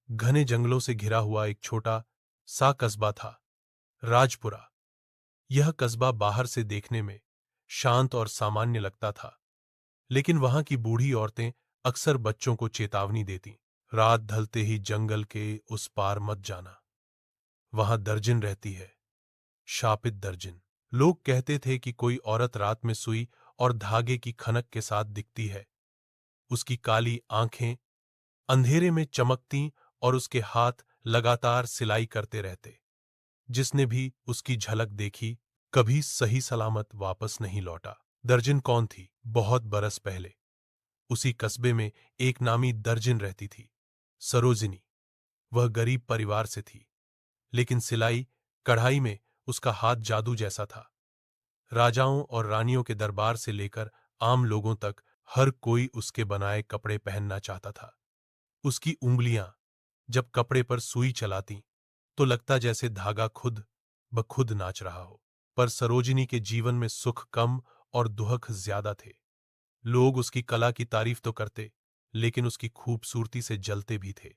घने जंगलों से घिरा हुआ एक छोटा सा कस्बा था, राजपुरा। यह कस्बा बाहर से देखने में शांत और सामान्य लगता था, लेकिन वहां की बूढ़ी औरतें अक्सर बच्चों को चेतावनी देती, रात ढलते ही जंगल के उस पार मत जाना। वहां दर्जन रहती है, शापित दर्जन। लोग कहते थे कि कोई औरत रात में सुई और धागे की खनक के साथ दिखती है। उसकी काली आंखें अंधेरे में चमकती और उसके हाथ लगातार सिलाई करते रहते। जिसने भी उसकी झलक देखी, कभी सही सलामत वापस नहीं लौटा। दर्जन कौन थी? बहुत बरस पहले उसी कस्बे में एक नामी दर्जन रहती थी, सरोजिनी। वह गरीब परिवार से थी, लेकिन सिलाई कढ़ाई में उसका हाथ जादू जैसा था। राजाओं और रानियों के दरबार से लेकर आम लोगों तक हर कोई उसके बनाए कपड़े पहनना चाहता था। उसकी उंगलियां जब कपड़े पर सुई चलाती तो लगता जैसे धागा खुद ब खुद नाच रहा हो। पर सरोजिनी के जीवन में सुख कम और दुहक ज्यादा थे। लोग उसकी कला की तारीफ तो करते, लेकिन उसकी खूबसूरती से जलते भी थे।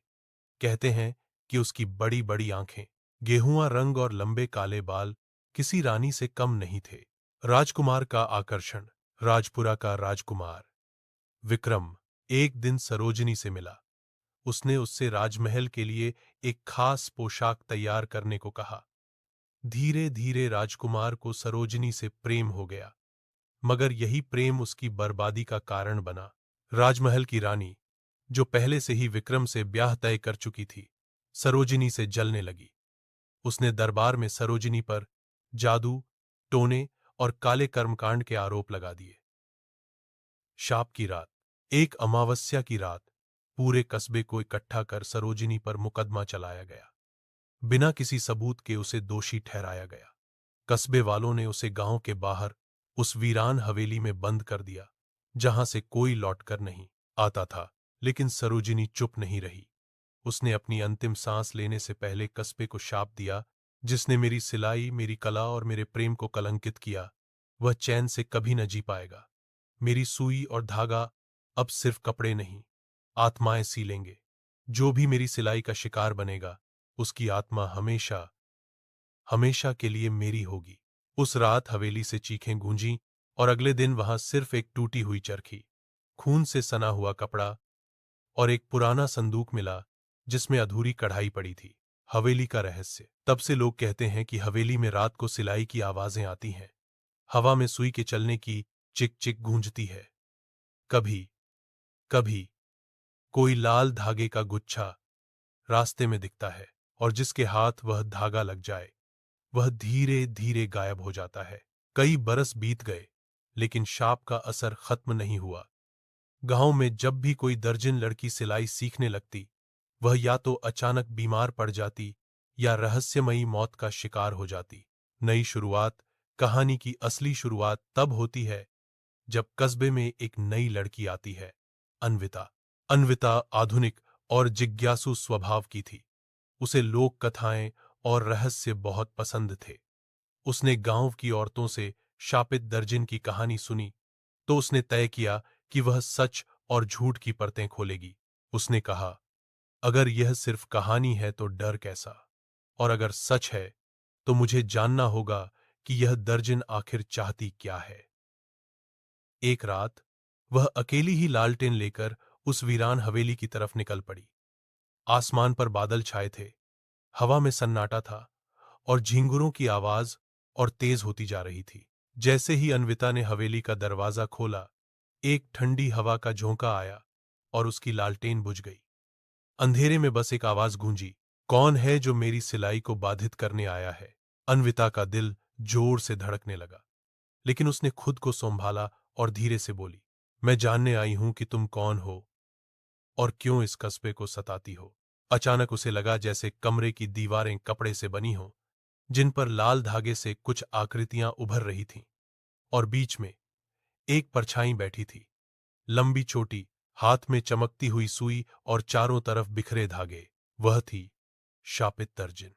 कहते हैं कि उसकी बड़ी बड़ी आंखें, गेहुआ रंग और लंबे काले बाल किसी रानी से कम नहीं थे। राजकुमार का आकर्षण। राजपुरा का राजकुमार विक्रम एक दिन सरोजिनी से मिला। उसने उससे राजमहल के लिए एक खास पोशाक तैयार करने को कहा। धीरे धीरे राजकुमार को सरोजिनी से प्रेम हो गया, मगर यही प्रेम उसकी बर्बादी का कारण बना। राजमहल की रानी, जो पहले से ही विक्रम से ब्याह तय कर चुकी थी, सरोजिनी से जलने लगी। उसने दरबार में सरोजिनी पर जादू, टोने और काले कर्मकांड के आरोप लगा दिए। शाप की रात। एक अमावस्या की रात पूरे कस्बे को इकट्ठा कर सरोजिनी पर मुकदमा चलाया गया। बिना किसी सबूत के उसे दोषी ठहराया गया। कस्बे वालों ने उसे गांव के बाहर उस वीरान हवेली में बंद कर दिया, जहां से कोई लौटकर नहीं आता था। लेकिन सरोजिनी चुप नहीं रही। उसने अपनी अंतिम सांस लेने से पहले कस्बे को शाप दिया, जिसने मेरी सिलाई, मेरी कला और मेरे प्रेम को कलंकित किया, वह चैन से कभी न जी पाएगा। मेरी सुई और धागा अब सिर्फ कपड़े नहीं, आत्माएं सी लेंगे। जो भी मेरी सिलाई का शिकार बनेगा, उसकी आत्मा हमेशा हमेशा के लिए मेरी होगी। उस रात हवेली से चीखें गूंजीं और अगले दिन वहां सिर्फ एक टूटी हुई चरखी, खून से सना हुआ कपड़ा और एक पुराना संदूक मिला जिसमें अधूरी कढ़ाई पड़ी थी। हवेली का रहस्य। तब से लोग कहते हैं कि हवेली में रात को सिलाई की आवाजें आती हैं। हवा में सुई के चलने की चिक चिक गूंजती है। कभी कभी कोई लाल धागे का गुच्छा रास्ते में दिखता है, और जिसके हाथ वह धागा लग जाए, वह धीरे धीरे गायब हो जाता है। कई बरस बीत गए, लेकिन शाप का असर खत्म नहीं हुआ। गांव में जब भी कोई दर्जन लड़की सिलाई सीखने लगती, वह या तो अचानक बीमार पड़ जाती या रहस्यमयी मौत का शिकार हो जाती। नई शुरुआत। कहानी की असली शुरुआत तब होती है जब कस्बे में एक नई लड़की आती है, अन्विता। अन्विता आधुनिक और जिज्ञासु स्वभाव की थी। उसे लोक कथाएं और रहस्य बहुत पसंद थे। उसने गांव की औरतों से शापित दर्जन की कहानी सुनी, तो उसने तय किया कि वह सच और झूठ की परतें खोलेगी। उसने कहा, अगर यह सिर्फ कहानी है तो डर कैसा, और अगर सच है तो मुझे जानना होगा कि यह दर्जन आखिर चाहती क्या है। एक रात वह अकेली ही लालटेन लेकर उस वीरान हवेली की तरफ निकल पड़ी। आसमान पर बादल छाए थे, हवा में सन्नाटा था और झिंगुरों की आवाज और तेज होती जा रही थी। जैसे ही अन्विता ने हवेली का दरवाजा खोला, एक ठंडी हवा का झोंका आया और उसकी लालटेन बुझ गई। अंधेरे में बस एक आवाज गूंजी, कौन है जो मेरी सिलाई को बाधित करने आया है? अन्विता का दिल जोर से धड़कने लगा, लेकिन उसने खुद को संभाला और धीरे से बोली, मैं जानने आई हूं कि तुम कौन हो और क्यों इस कस्बे को सताती हो। अचानक उसे लगा जैसे कमरे की दीवारें कपड़े से बनी हों, जिन पर लाल धागे से कुछ आकृतियां उभर रही थीं, और बीच में एक परछाई बैठी थी, लंबी चोटी, हाथ में चमकती हुई सुई और चारों तरफ बिखरे धागे। वह थी शापित दर्जन।